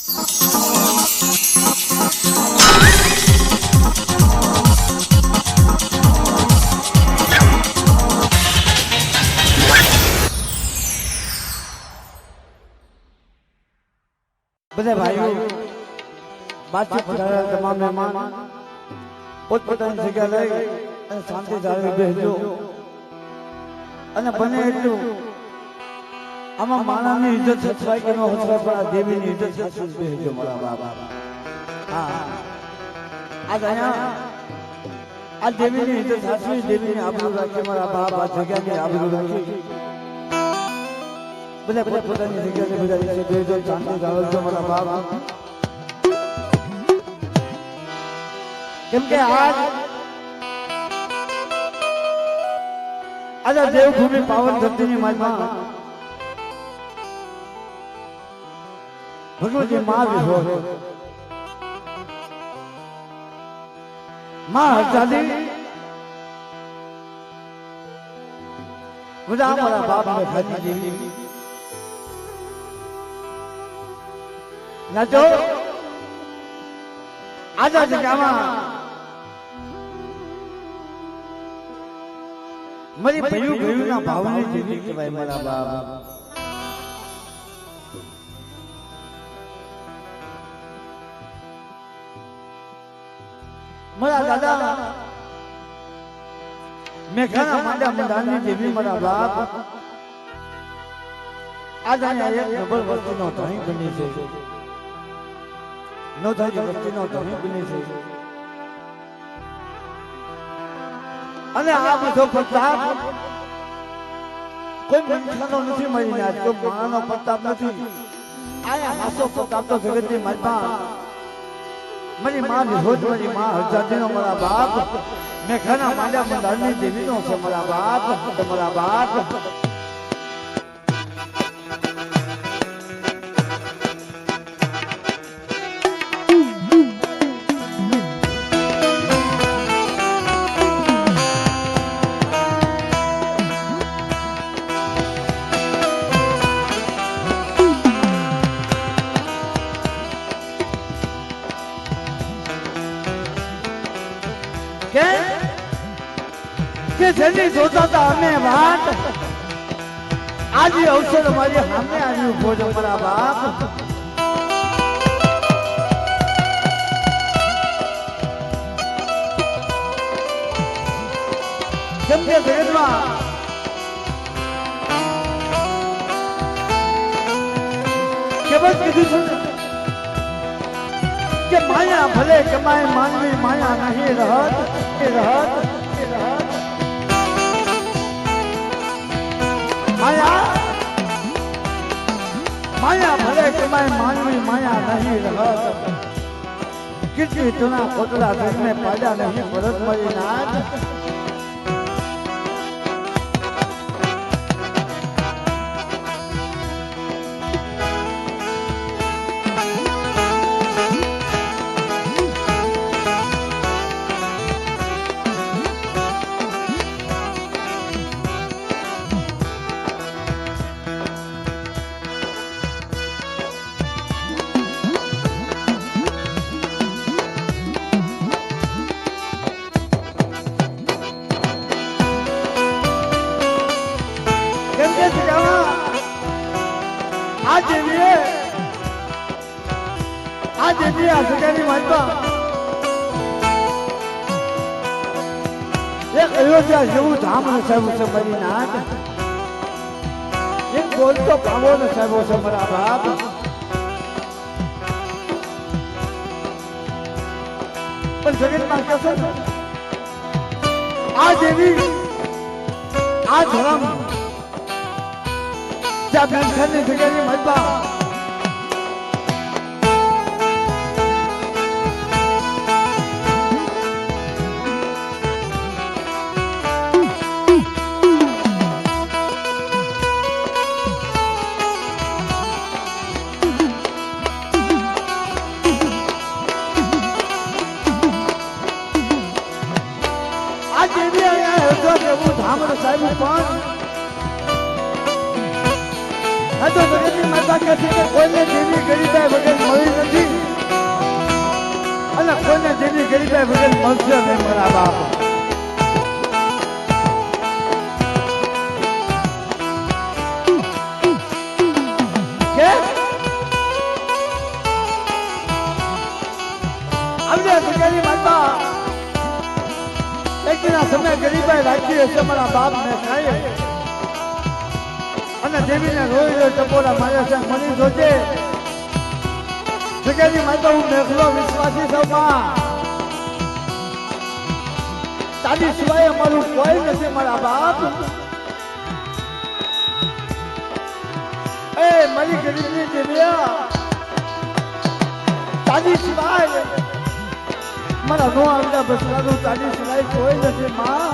બધા ભાઈઓ બાતચીત પધારેલા તમામ મહેમાન પોતપોતાની જગ્યા લઈ અને શાંતિ જાળવી બેસજો અને બને એટલું આમાં માણસની ઇજ્જત સચવાય કે ન સચવાય પણ આ દેવીની ઇજ્જત સચવી બેસજો મારા બાબા. હા આજ અહીંયા આ દેવીની ઇજ્જત સાચવી, દેવીની આબરૂ રાખી મારા બાપ, આ જગ્યાની આબરૂ રાખી બધા પોતાની જગ્યાએ બધા રીતે બેસજો, શાંતિ જાળવજો મારા બાપ. કેમ કે આજે દેવભૂમિ પાવન ધરતીની માલમાં ભગવતી મા વિભો મા હરચાલી બધા મારા બાપ ને ખાતી દેવી નાચો આજા જગ્યામાં મારી ભયું ભયું ના ભાવને જેવી કહેવાય મારા બાપ. મારા દાદા મેઘાના માંડા મંડાની જેવી મારા બાપ આજ અહીંયા એક ડબલ વસ્તીનો ધણી બની છે, નો થાય વસ્તીનો ધણી બની છે. અને આ બધો પ્રતાપ કોઈ મનુષ્યનો નથી મળીને, આજ કોઈ માણસનો પ્રતાપ નથી. આયા હાસો પ્રતાપ તો જગતની માલમાં મારી માં વિહોજ, મારી માં હરજાદીનો મારા બાપ મેઘાના માંડા મંડારની દેવીનો છે મારા બાપ, મારા બાપ. કે જેની જોતા હતા અમે વાત, આજે અવસર મારી સામે આવ્યું ભોજ મારા બાપ. કેમ કે જગતમાં કે બસ કીધું છે કે માયા ભલે કમાય માનવી, માયા નહીં રહત એ રહત એ રહત. માયા માયા ભલે કમાય માનવી, માયા નહીં રહત. કીર્તિ તુના પોતળા ધર્મે પાડ્યા નહીં પરત મળી નાથ. અયોધ્યા જેવું ધામ નસાવ્યું છે મારી નાથ, એક બોલતો ભાવો નસાવ્યો છે મારા બાપ. પણ જગતમાં કહેશે આ દેવી આ ધર્મ જ્યાં બેનખાની જગ્યાની મજબા કોઈને દેવી ગરીબાઈ વગર મળી ગરીબાઈ વગર મળશે નહીં મારા બાપ. કે આવજે ભગેરી માતા એકના સમય ગરીબાઈ રાખી હશે મારા બાપ ને ખાય અને દેવીને રોઈ રોઈ ટપોરા મારે છે મની જોજે ભગેરી માતા હું મેઘલો વિશ્વાસી છું માં તારી સિવાય અમારું કોઈ નથી મારા બાપ. એ મારી ગરીબની દેવિયા તારી સિવાય મારા નો આવતા બસરાનું તારી સિવાય કોઈ નથી માં.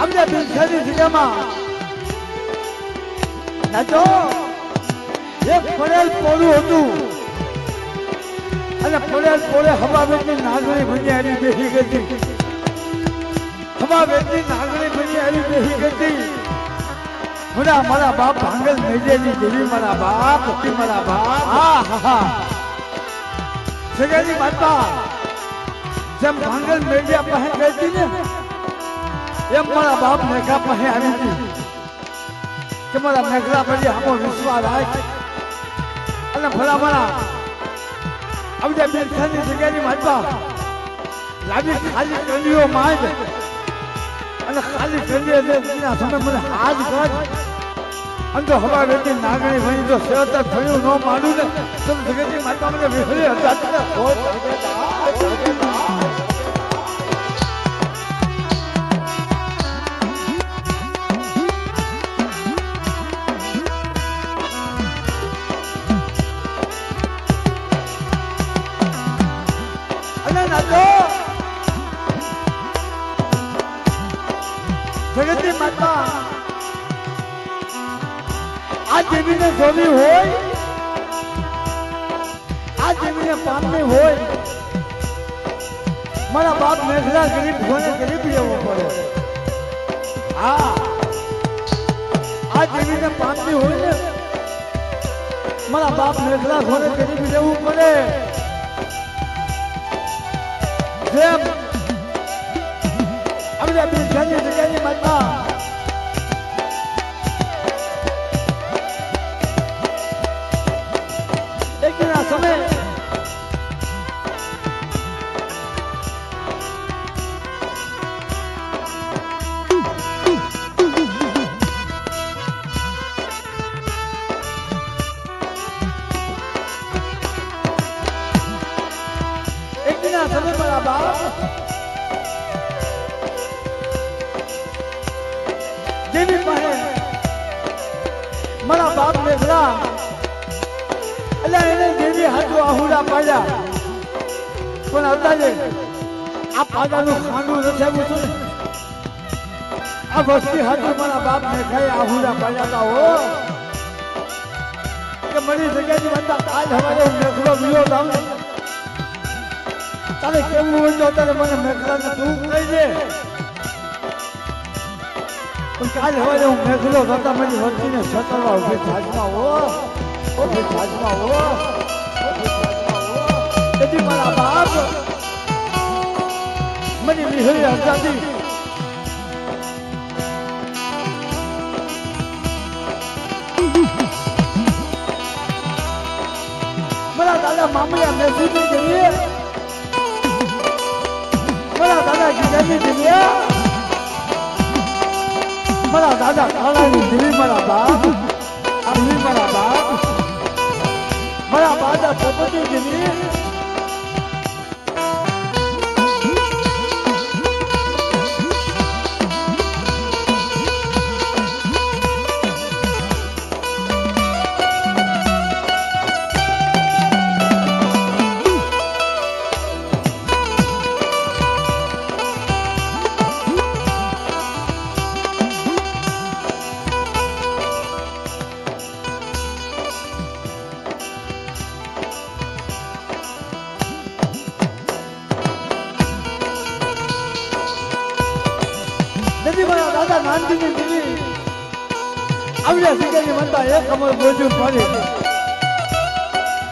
અમને બિલખાની જગ્યામાં નાચો એક પડેલ પોળું હતું અને પડેલ પોળે હવા વેચની નાગણી ભણી હારી બેસી ગઈ. હવા વેચની નાગણી ભણી હારી બેસી ગઈ. મુડા મારા બાપ ભાંગલ મેજેની દેવી મારા બાપ હતી મારા બાપ. હા હા સગાની માતા જેમ ભાંગલ મેજિયા પાસે ગઈ હતી ને એમ મારા બાપ મેઘા પાસે આવી હતી કે મારા મેઘલા પર આમો વિશ્વાસ રાખ અને ભલા મારા આવજે બેઠાની જગ્યાની માતા લાવી ખાલી કંડીઓ માંગ અને ખાલી કંડીએ દેના સામે મને હાથ કર અંતો હવા વેતી નાગણી ભણી જો સેવતર થયું ન માનું ને તો જગતની માતા મને વિહળી હતા જગતની માતા આ દેવીને જોવી હોય આ દેવીને પામવી હોય મારા બાપ મેઘલા ગરીબ હોને ગરીબ લેવો પડે. હા આ દેવીને પામવી હોય ને મારા બાપ મેઘલા હોને ગરીબ લેવું પડે. જેમ આપણે બિલખાની જગ્યાની માતા એકના સમય મારા બાપ દેવી પાસે મારા બાપ મેઘલા એટલે એને દેવી હાથો આહુડા પાડ્યા પણ અત્યારે આ પાડાનું ખાંડું રચાવ્યું છું ને આ વસ્તી હાથો મારા બાપ મેઘાએ આહુડા પાડ્યા હતા હો કે મારી જગ્યાની વાત આજ હવારે હું મેઘલો વિયો જાઉં તારે કેવું હોય તો અત્યારે મને મેઘલાને તું કહી દે પણ કાલ હવે હું મેઘલો થતા મારી વસ્તીને સતરવા ઉભી થાજમાં હો ઉભી થાજમાં હો તેથી મારા બાપ મને વિહળી હજાતી મારા દાદા મામૈયા મેસુદી જઈએ મારા દાદા ગીજાની દિવ્યા મારા દાદા કાળાની દિવી મારા બાપ દિવી મારા બાપ મારા દાદા પોપટી દિવી આવ્યા શિકારી મનતા એક કમર બોજું પડી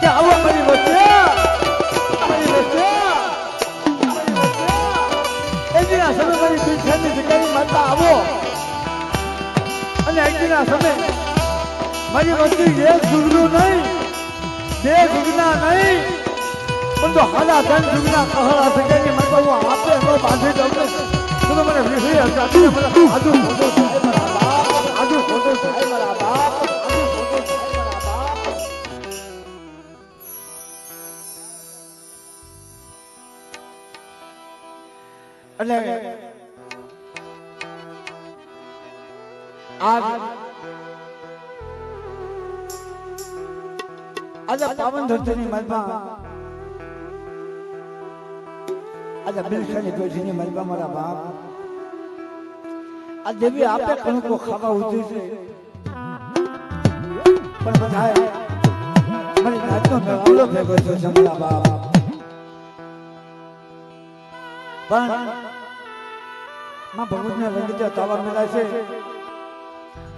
કે આવો મારી વચ્ચે મારી વચ્ચે એજીના સમય મારી પીઠાની શિકારી મનતા આવો અને એજીના સમય મારી વચ્ચે એક જુગનું નહીં બે જુગના નહીં પણ તો હાલા ધન જુગના કહળા શિકારી મનતા હું આપે નો બાંધી દઉં તો મને વિહરી હજાતી મને આજુ ફોટો થાય મારા બાપ આજુ ફોટો થાય મારા બાપ આજુ ફોટો થાય મારા બાપ એટલે આજે પાવન ધરતીની મલમાં આજે બિલખાની પેઢીની મલમાં મારા બાપ આ દેવી આપે કણકો ખાવા ઉતરી છે પણ બધાય મારી નાચનો મેળાવડો ભેગો છે જમલા બાપ પણ માં ભગવતને રંગીતે તાવર મેળાય છે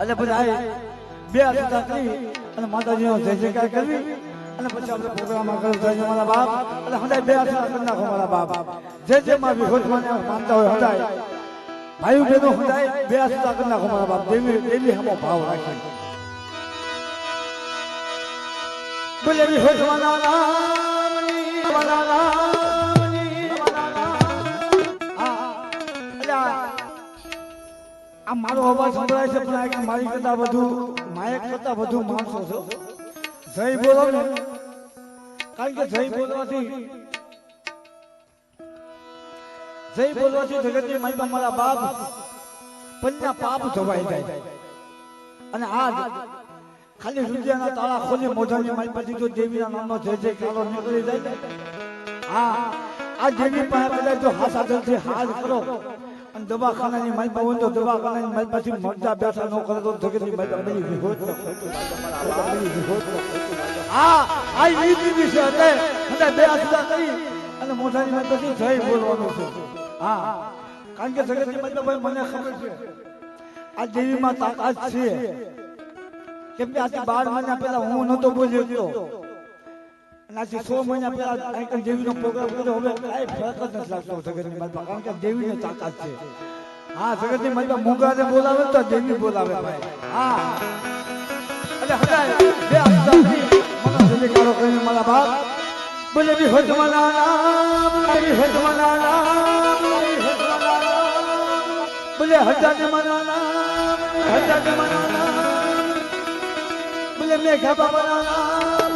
અને બધાય બે હાથ કરી અને માતાજીનો જય જયકાર કરવી અને પછી આપણે પ્રોગ્રામ આગળ જાય મારા બાપ એટલે હંધાય બે હાથ કરી નાખો મારા બાપ જે માં વિહોતમાં માનતા હોય હંધાય ભાઈ બહેનો હંધાય બે હાથ કરી નાખો મારા બાપ દેવી હમો ભાવ રાખે બોલે વિહોતમાં આ મારો અવાજ સંભળાય છે પણ મારી કરતા વધુ માયક કરતા વધુ માણસો છો જય બોલો ને કારણ કે જય બોલવાથી જગતની માલિકા મારા બાપ પંચના પાપ ધોવાઈ જાય અને આજ ખાલી રૂપિયાના તાળા ખોલી મોઢાની માલિકાથી જો દેવીના નામનો જય જય કાલો નીકળી જાય હા આ દેવી પાસે કદાચ જો હાથ દિલથી હાથ કરો અને દવાખાનાની માલિકા હોય તો દવાખાનાની માલિકાથી મરજા બેઠા ન કરે તો જગતની માલિકા બની વિહોત હા આ ઈ વિશે એટલે બે હાથ કરી અને મોઢાની માલિકાથી જય બોલવાનું છે હા કારણ કે જગતની માલિકા ભાઈ મને ખબર છે આ દેવીમાં તાકાત છે કેમ કે આજે 12 મહિના પહેલા હું નતો બોલ્યો હતો અને આજે 6 મહિના પહેલા આઈકન દેવીનો પ્રોગ્રામ કર્યો હવે કાંઈ ફરક જ નથી લાગતો જગતની માલિકા કારણ કે દેવીની તાકાત છે હા જગતની માલિકા મૂંગાને બોલાવે તો દેવી બોલાવે ભાઈ હા એટલે હદાય બે આસ્તા મને જયકારો કરીને મારા બાપ બોલે બી હોજમાના નામ બોલે હોજમાના નામ બોલે હજાને મના નામ હજાને મના નામ બોલે મેઘા બાબાના નામ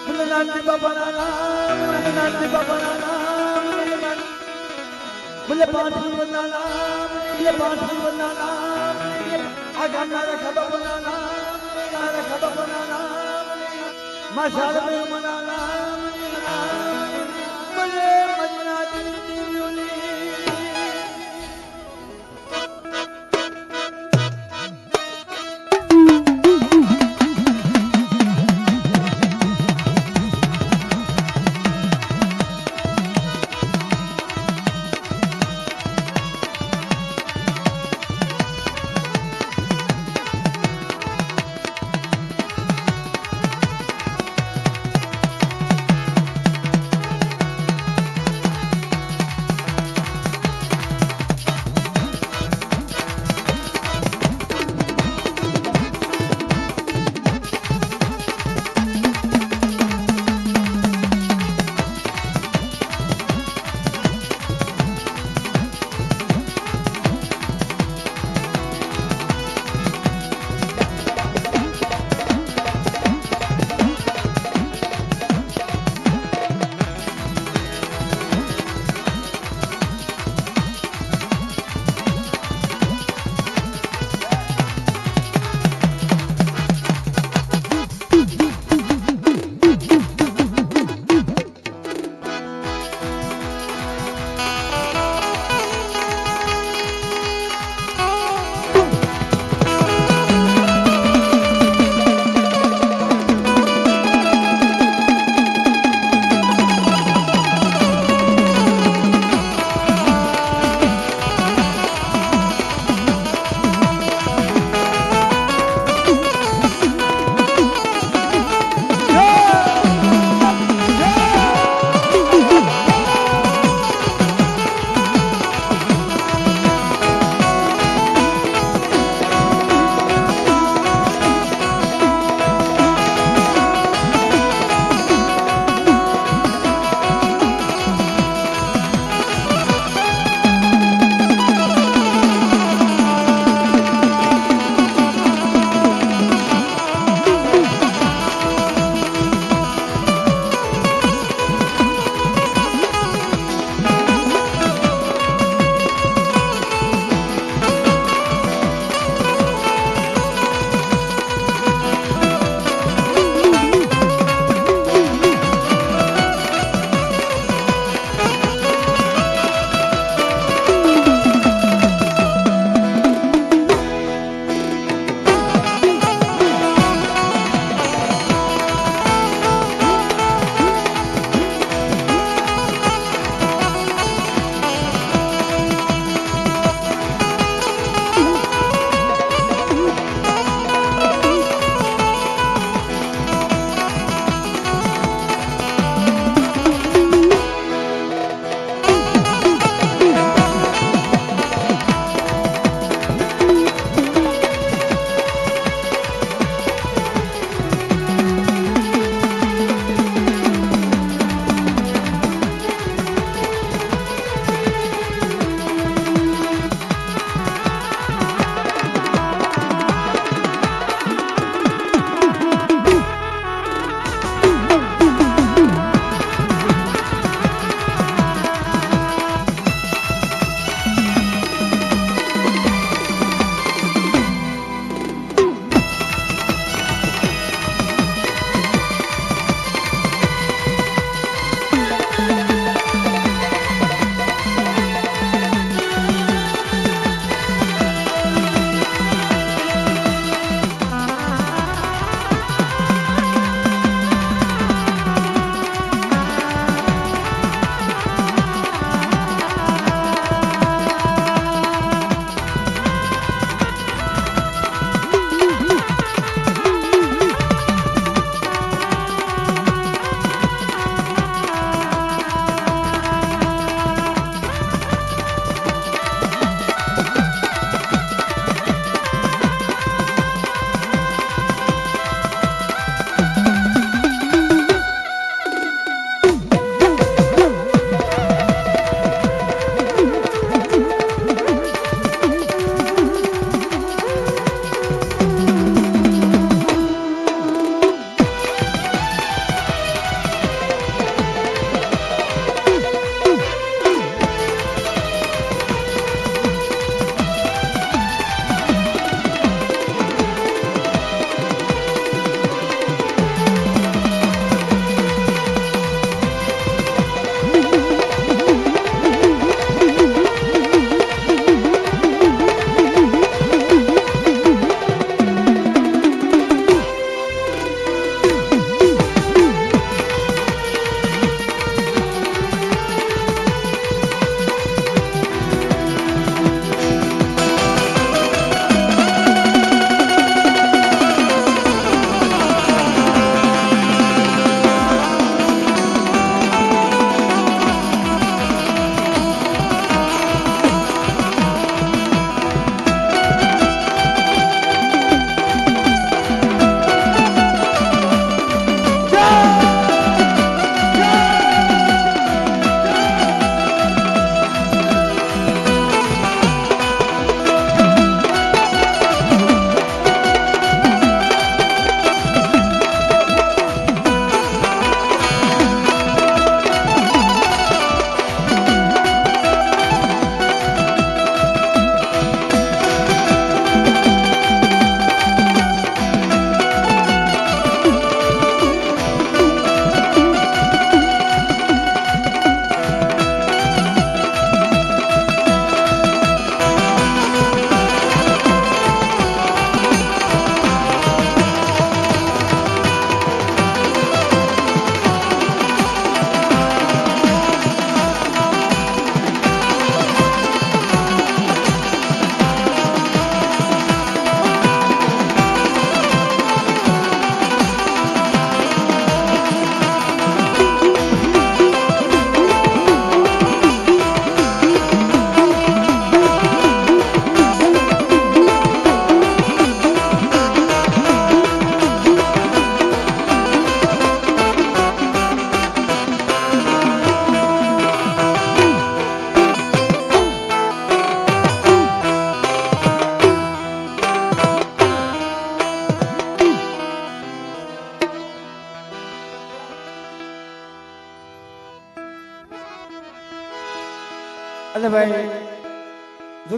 બોલે નાનજી બાબાના નામ નાનજી બાબાના નામ બોલે પાંચના નામ બોલે પાંચના નામ આ ગામના રખા બાબાના નામ રખા બાબાના નામ મસાલ મે મના નામ બોલે મજના દીવ્યુલી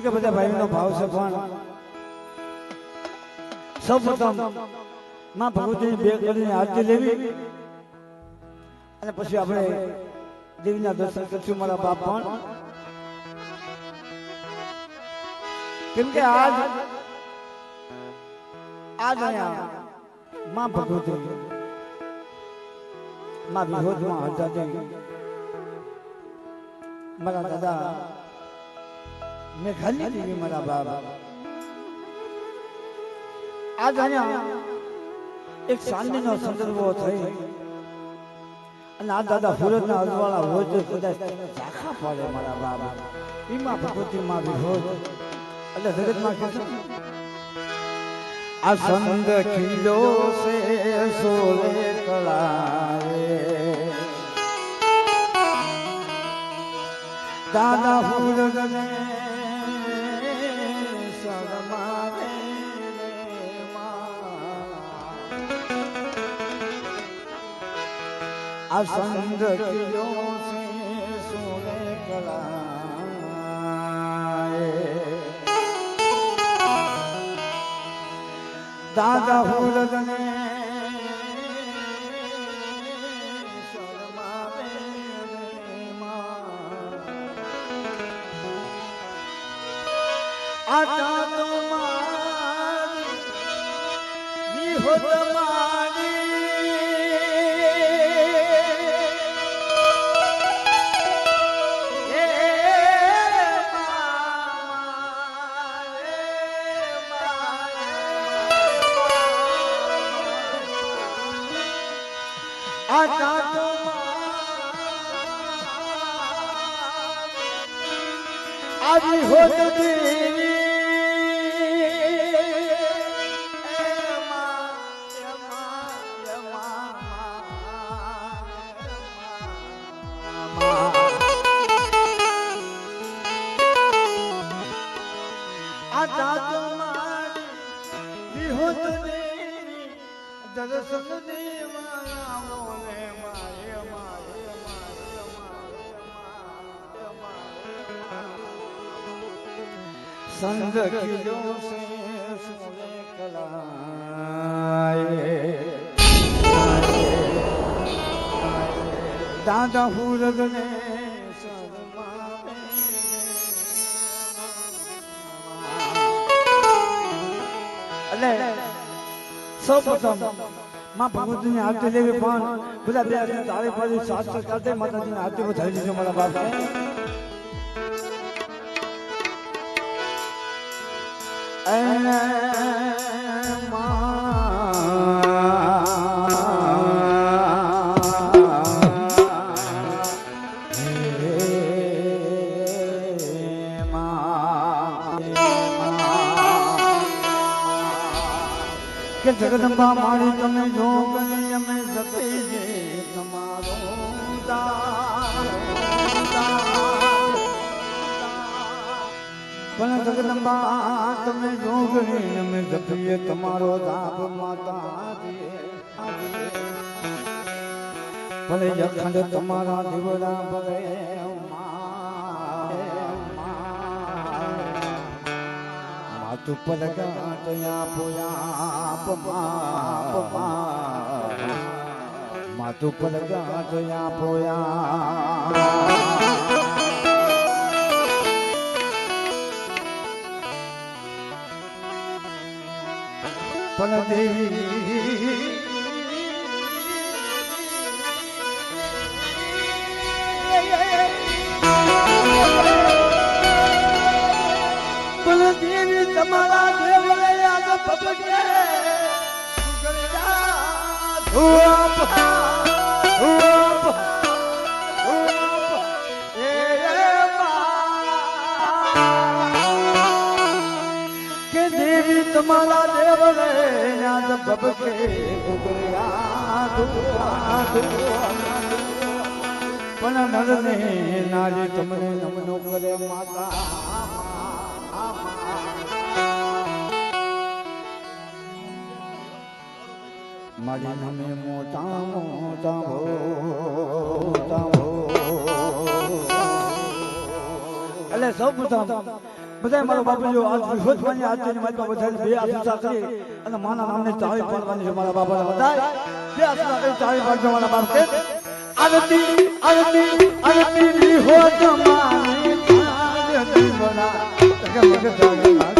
કે બધા ભાઈઓનો ભાવ છે પણ સૌ પ્રથમ માં ભગવતીની બે કરીને આરતી લેવી અને પછી આપણે દેવીના દર્શન કરશું મારા બાપ પણ કેમ કે આજ અહીંયા માં ભગવતી માં વિરોધમાં હતા મારા દાદા મેં ખાલી દેવી મારા બાપ આજ અહીંયા એક શાંતિનો સંદર્ભ થઈ અને આ દાદા સુરતના અજવાળા હોય તો કદાચ ઝાંખા પડે મારા બાપ એમાં ભગવતી માં વિરોધ એટલે જગતમાં કહેશે આ સંત ખીલો સે સોલે કળાએ દાદા ફૂલને શરમાવે આ સંત ખીલો સે સોલે કળાએ દાદા ફૂલને શરમાવે આતા તો મારી વિહોત આવી હોત દેવી દર્શન દેવા બોલે મારે સંગ ખીલો સે સોલે કળાએ દાદા ફૂલને શરમાવે એટલે સૌ પ્રથમ માં ભગવતીની આરતી લેવી પણ બધા બે તાળી પાડી શાસ્ત્ર કરતે માતાજીની આરતી વધારી દીધો મારા બાપ કે જગદંબા મારી તમે જો ગણી અમે જતી જે તમારો પણ જગદંબા તમે જો ગણી અમે જપીએ તમારો દાપ માતા ભલે અખંડ તમારા દીવડા ભલે તું પલગાટયા પોયા માતું પલગાટયા પોયા પણ દેવી દેવી તમારા દેવળે યાદ પપકે ધૂપ કે દેવી તમારા દેવળે યાદ પપકે પણ નરને નારી તમને નમનો કરે માતા મારી નમે મોટા મોટા એટલે સૌ પ્રથમ બધા મારો બાપુ જો આજ વિરોધ માની આજની મારી પાસે બધાને બે આશીર્વાદ કરી અને માના નામને ચાવી પાડવાની છે મારા બાપાને બધાય બે આશીર્વાદ કરી ચાવી પાડજો મારા બાપ કે આરતી આરતી આરતી હો તમારી આરતી બના તકે મગ જાગા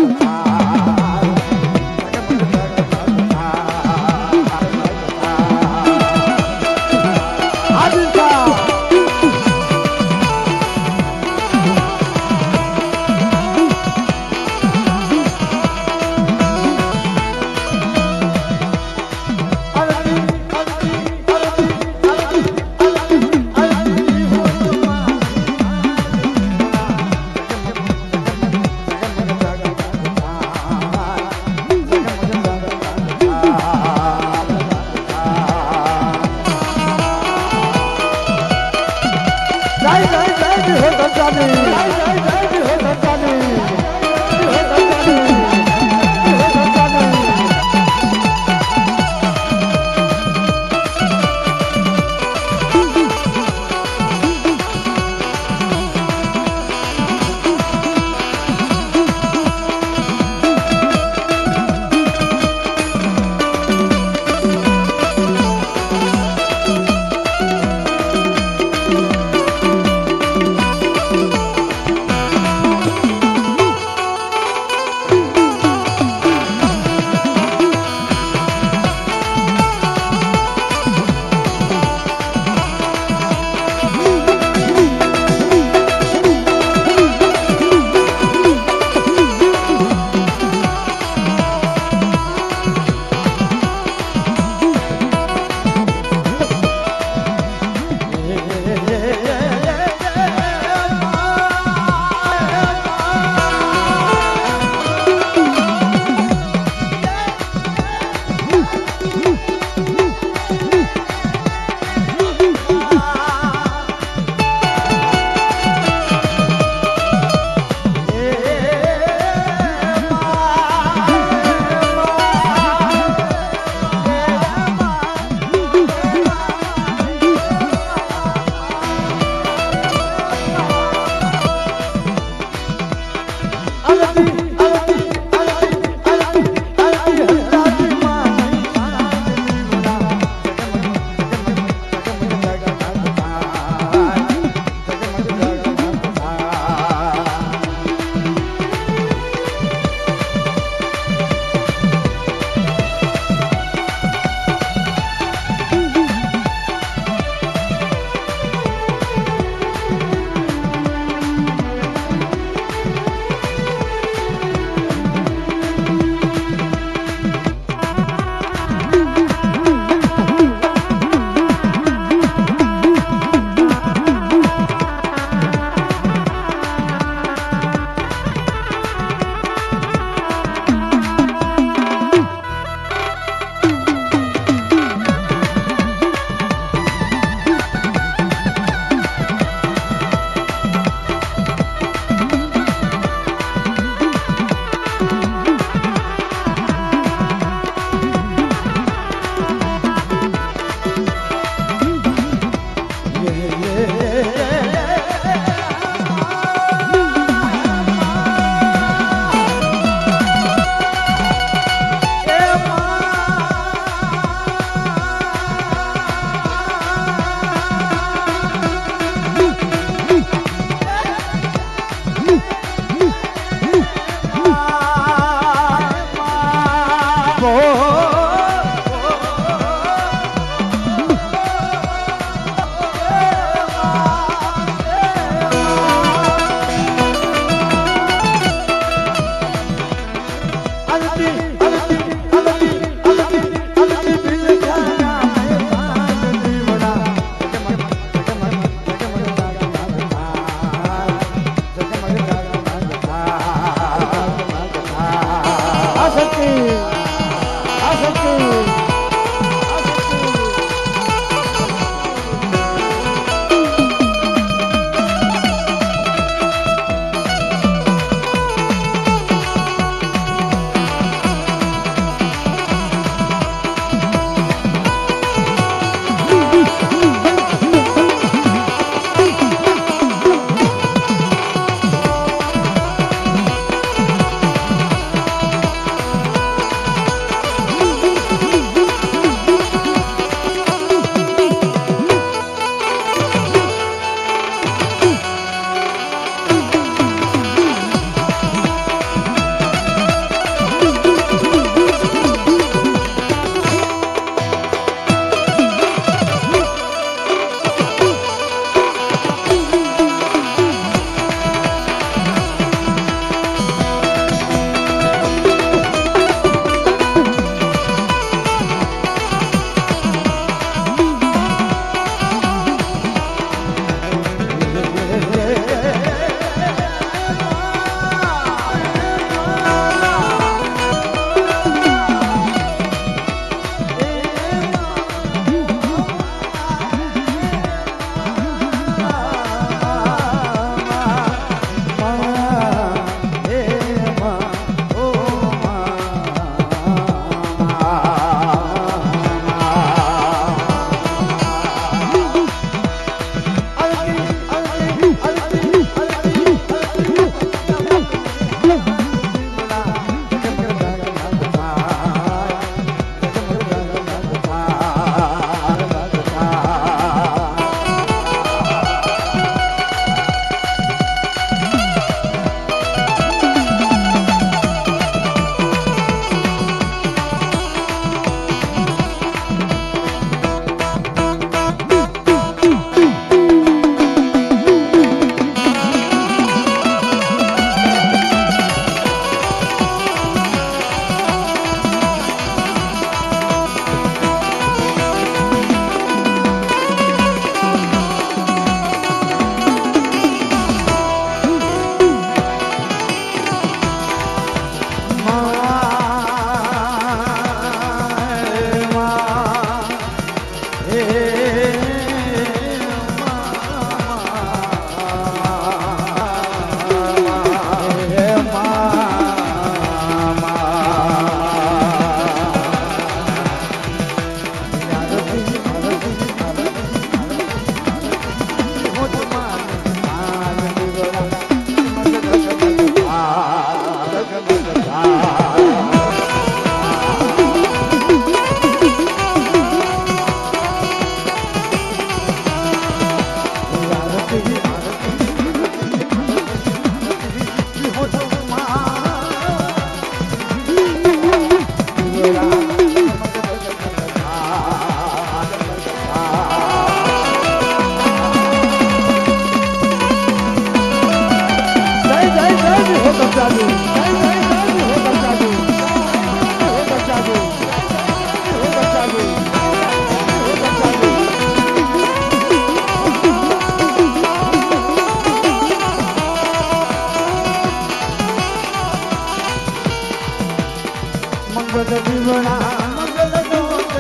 મંગલ જીવણા મંગલ દોષ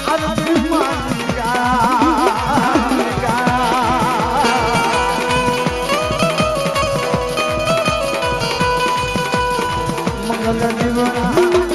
આરતી માલિકા મંગલ જીવણા